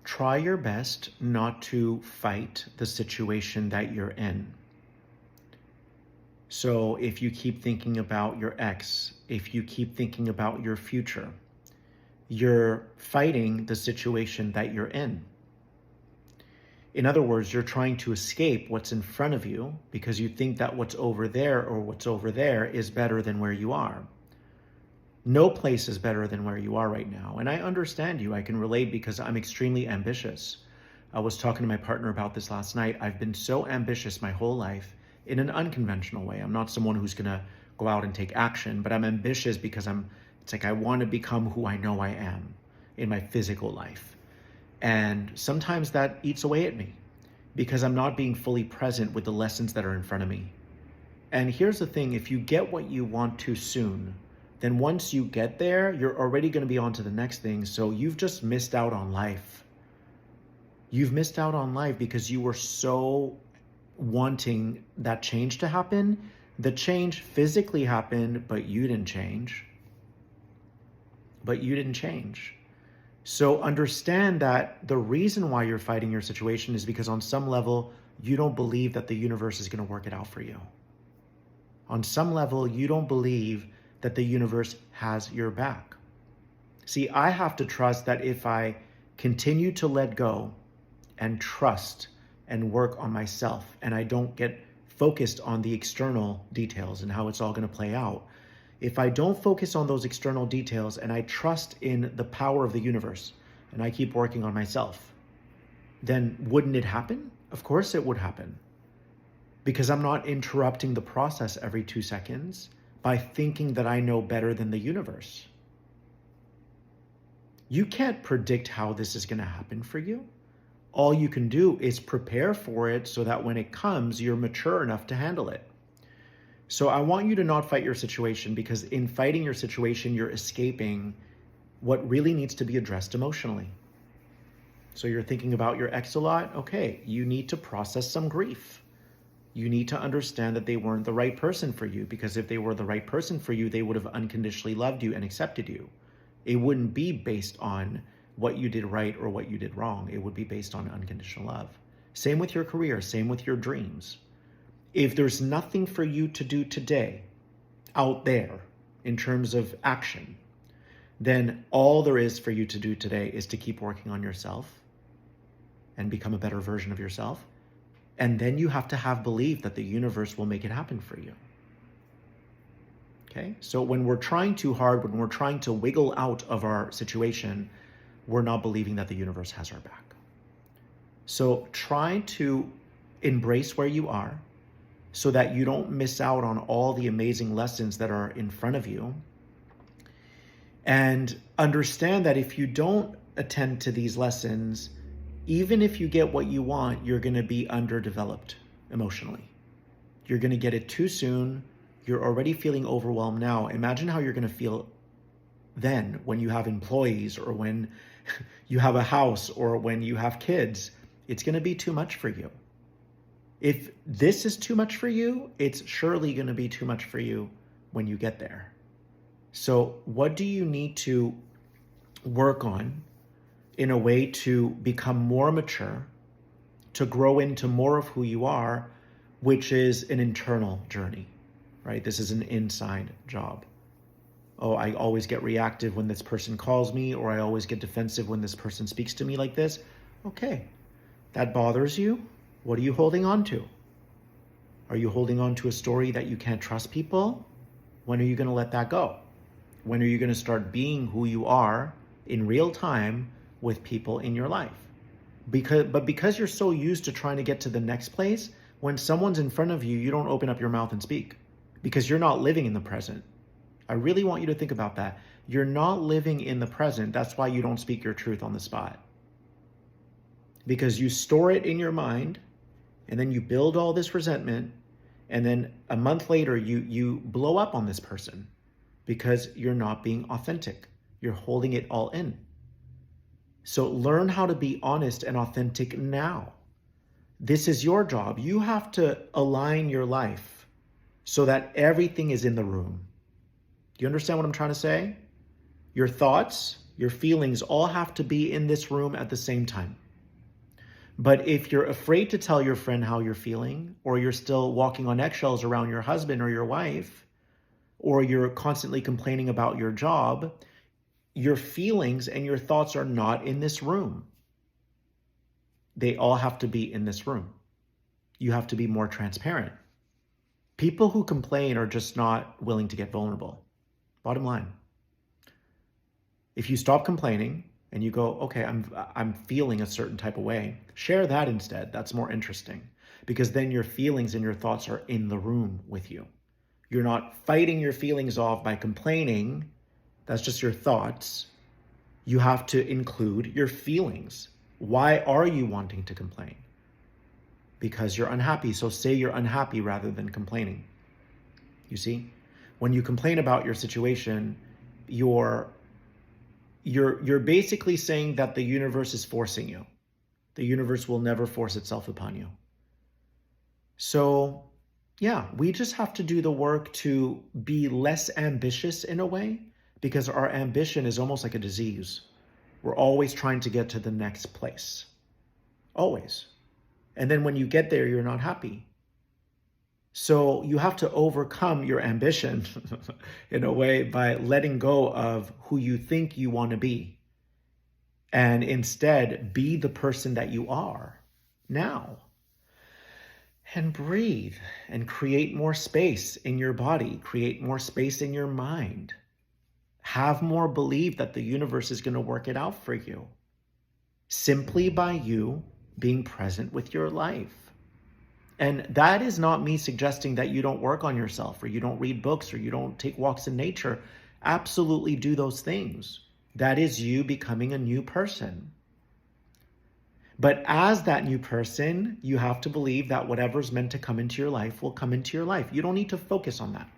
try your best not to fight the situation that you're in. So if you keep thinking about your ex, if you keep thinking about your future, you're fighting the situation that you're in. In other words, you're trying to escape what's in front of you because you think that what's over there or what's over there is better than where you are. No place is better than where you are right now. And I understand you. I can relate because I'm extremely ambitious. I was talking to my partner about this last night. I've been so ambitious my whole life in an unconventional way. I'm not someone who's going to go out and take action, but I'm ambitious because it's like I want to become who I know I am in my physical life. And sometimes that eats away at me because I'm not being fully present with the lessons that are in front of me. And here's the thing, if you get what you want too soon, then once you get there, you're already going to be on to the next thing. So you've just missed out on life. You've missed out on life because you were so wanting that change to happen. The change physically happened, but you didn't change. So understand that the reason why you're fighting your situation is because on some level, you don't believe that the universe is going to work it out for you. On some level, you don't believe that the universe has your back. See, I have to trust that if I continue to let go and trust and work on myself, and I don't get focused on the external details and how it's all going to play out, if I don't focus on those external details and I trust in the power of the universe and I keep working on myself, then wouldn't it happen? Of course it would happen. Because I'm not interrupting the process every 2 seconds by thinking that I know better than the universe. You can't predict how this is going to happen for you. All you can do is prepare for it so that when it comes, you're mature enough to handle it. So I want you to not fight your situation, because in fighting your situation, you're escaping what really needs to be addressed emotionally. So you're thinking about your ex a lot. Okay, you need to process some grief. You need to understand that they weren't the right person for you, because if they were the right person for you, they would have unconditionally loved you and accepted you. It wouldn't be based on what you did right or what you did wrong. It would be based on unconditional love. Same with your career, same with your dreams. If there's nothing for you to do today out there in terms of action, then all there is for you to do today is to keep working on yourself and become a better version of yourself. And then you have to have belief that the universe will make it happen for you. Okay? So when we're trying too hard, when we're trying to wiggle out of our situation, we're not believing that the universe has our back. So try to embrace where you are so that you don't miss out on all the amazing lessons that are in front of you. And understand that if you don't attend to these lessons, even if you get what you want, you're going to be underdeveloped emotionally. You're going to get it too soon. You're already feeling overwhelmed now. Imagine how you're going to feel then when you have employees, or when you have a house, or when you have kids. It's going to be too much for you. If this is too much for you, it's surely going to be too much for you when you get there. So what do you need to work on in a way to become more mature, to grow into more of who you are, which is an internal journey, right? This is an inside job. Oh, I always get reactive when this person calls me, or I always get defensive when this person speaks to me like this. Okay, that bothers you. What are you holding on to? Are you holding on to a story that you can't trust people? When are you going to let that go? When are you going to start being who you are in real time with people in your life? Because you're so used to trying to get to the next place, when someone's in front of you, you don't open up your mouth and speak because you're not living in the present. I really want you to think about that. You're not living in the present. That's why you don't speak your truth on the spot. Because you store it in your mind, and then you build all this resentment, and then a month later you blow up on this person because you're not being authentic. You're holding it all in. So learn how to be honest and authentic now. This is your job. You have to align your life so that everything is in the room. Do you understand what I'm trying to say? Your thoughts your feelings all have to be in this room at the same time. But if you're afraid to tell your friend how you're feeling, or you're still walking on eggshells around your husband or your wife, or you're constantly complaining about your job, your feelings and your thoughts are not in this room. They all have to be in this room. You have to be more transparent. People who complain are just not willing to get vulnerable. Bottom line. If you stop complaining and you go, okay, I'm feeling a certain type of way, share that instead. That's more interesting, because then your feelings and your thoughts are in the room with you. You're not fighting your feelings off by complaining. That's just your thoughts. You have to include your feelings. Why are you wanting to complain? Because you're unhappy. So say you're unhappy rather than complaining. You see, when you complain about your situation, you're basically saying that the universe is forcing you. The universe will never force itself upon you. So yeah, we just have to do the work to be less ambitious in a way, because our ambition is almost like a disease. We're always trying to get to the next place. Always. And then when you get there, you're not happy. So you have to overcome your ambition in a way by letting go of who you think you want to be, and instead be the person that you are now. And breathe and create more space in your body, create more space in your mind. Have more belief that the universe is going to work it out for you, simply by you being present with your life. And that is not me suggesting that you don't work on yourself, or you don't read books, or you don't take walks in nature. Absolutely do those things. That is you becoming a new person. But as that new person, you have to believe that whatever's meant to come into your life will come into your life. You don't need to focus on that.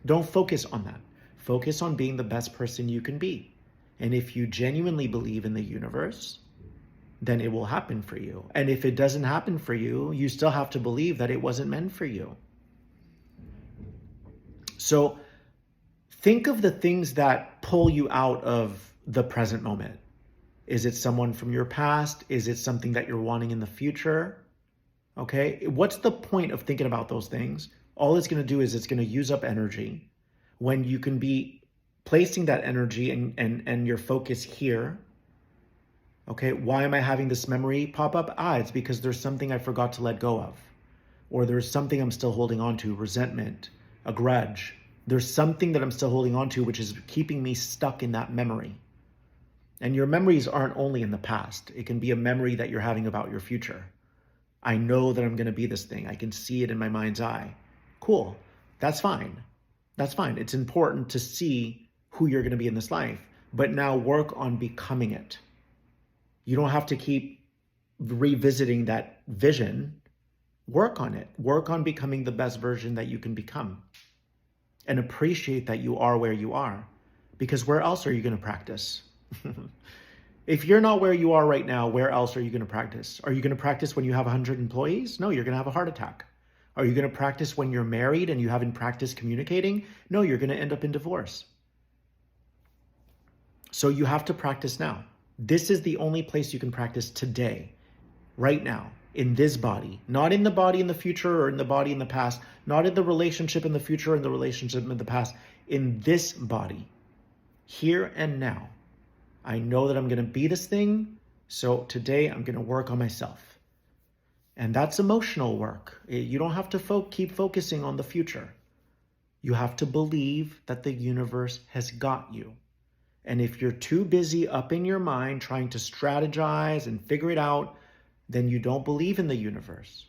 Don't focus on that. Focus on being the best person you can be. And if you genuinely believe in the universe, then it will happen for you. And if it doesn't happen for you, you still have to believe that it wasn't meant for you. So think of the things that pull you out of the present moment. Is it someone from your past? Is it something that you're wanting in the future? Okay, what's the point of thinking about those things? All it's going to do is it's going to use up energy, when you can be placing that energy and your focus here. Okay, why am I having this memory pop up? It's because there's something I forgot to let go of. Or there's something I'm still holding on to, resentment, a grudge. There's something that I'm still holding on to, which is keeping me stuck in that memory. And your memories aren't only in the past. It can be a memory that you're having about your future. I know that I'm going to be this thing. I can see it in my mind's eye. Cool. That's fine. That's fine. It's important to see who you're going to be in this life, but now work on becoming it. You don't have to keep revisiting that vision. Work on it. Work on becoming the best version that you can become, and appreciate that you are where you are, because where else are you going to practice? If you're not where you are right now, where else are you going to practice? Are you going to practice when you have 100 employees? No, you're going to have a heart attack. Are you going to practice when you're married and you haven't practiced communicating? No, you're going to end up in divorce. So you have to practice now. This is the only place you can practice today, right now, in this body, not in the body in the future or in the body in the past, not in the relationship in the future and the relationship in the past, in this body, here and now. I know that I'm going to be this thing, so today I'm going to work on myself. And that's emotional work. You don't have to keep focusing on the future. You have to believe that the universe has got you. And if you're too busy up in your mind trying to strategize and figure it out, then you don't believe in the universe.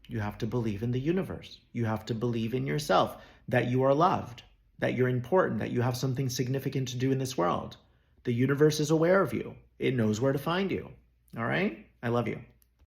You have to believe in the universe. You have to believe in yourself, that you are loved, that you're important, that you have something significant to do in this world. The universe is aware of you. It knows where to find you. All right? I love you.